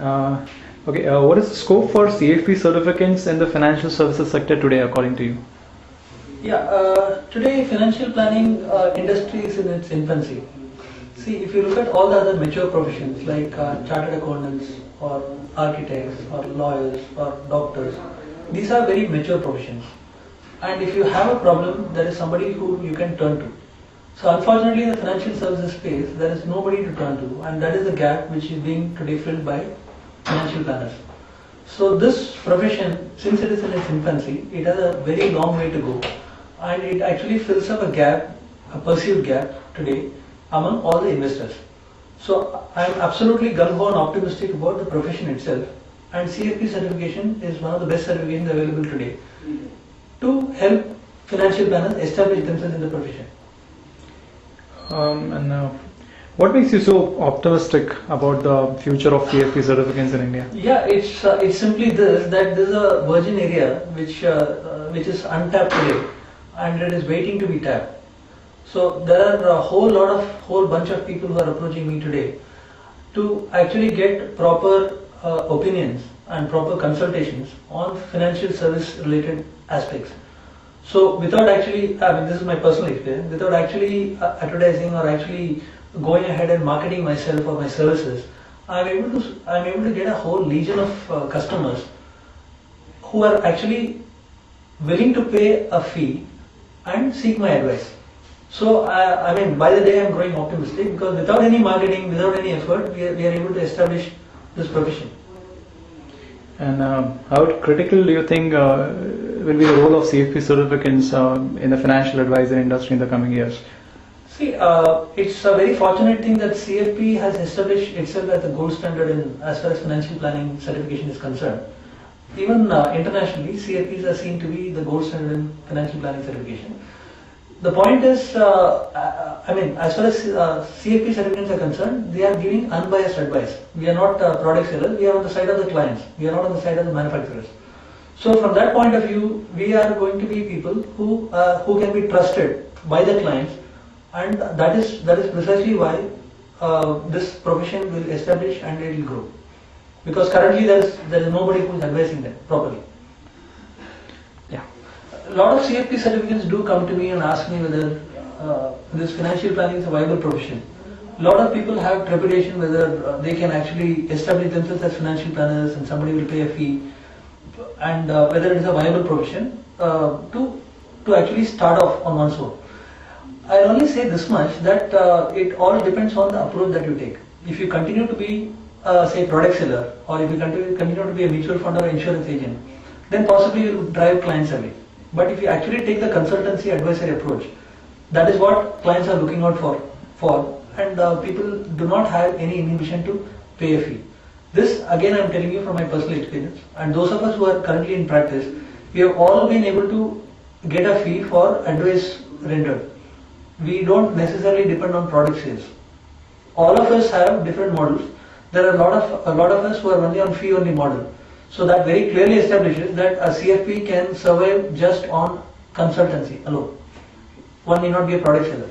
What is the scope for CFP certificates in the financial services sector today, according to you? Today financial planning industry is in its infancy. See, if you look at all the other mature professions like chartered accountants or architects or lawyers or doctors, these are very mature professions. And if you have a problem, there is somebody who you can turn to. So unfortunately, in the financial services space, there is nobody to turn to, and that is the gap which is being today filled by financial planners. So this profession, since it is in its infancy, it has a very long way to go, and it actually fills up a gap, a perceived gap today among all the investors. So I am absolutely gung-ho and optimistic about the profession itself, and CFP certification is one of the best certifications available today to help financial planners establish themselves in the profession. What makes you so optimistic about the future of CFP certificates in India? Yeah, it's simply this, that there is a virgin area which is untapped today, and it is waiting to be tapped. So there are a whole bunch of people who are approaching me today to actually get proper opinions and proper consultations on financial service related aspects. So without actually, this is my personal experience, without actually advertising or actually going ahead and marketing myself or my services, I'm able to get a whole legion of customers who are actually willing to pay a fee and seek my advice. So by the day I'm growing optimistic, because without any marketing, without any effort, we are able to establish this profession. And how critical do you think will be the role of CFP certificates in the financial advisory industry in the coming years? See, it's a very fortunate thing that CFP has established itself as the gold standard as far as financial planning certification is concerned. Even internationally, CFPs are seen to be the gold standard in financial planning certification. The point is, as far as CFP certificates are concerned, they are giving unbiased advice. We are not product sellers, we are on the side of the clients, we are not on the side of the manufacturers. So from that point of view, we are going to be people who can be trusted by the clients, and that is precisely why this profession will establish and it will grow. Because currently there is nobody who is advising them properly. A lot of CFP certificates do come to me and ask me whether this financial planning is a viable profession. A lot of people have trepidation whether they can actually establish themselves as financial planners and somebody will pay a fee, and whether it is a viable profession to actually start off on one's own. I'll only say this much, that it all depends on the approach that you take. If you continue to be say product seller, or if you continue to be a mutual fund or insurance agent, then possibly you will drive clients away. But if you actually take the consultancy advisory approach, that is what clients are looking out for, and people do not have any inhibition to pay a fee. This again I am telling you from my personal experience, and those of us who are currently in practice, we have all been able to get a fee for advice rendered. We don't necessarily depend on product sales. All of us have different models. There are a lot of us who are only on fee only model. So that very clearly establishes that a CFP can survive just on consultancy alone. One need not be a product seller.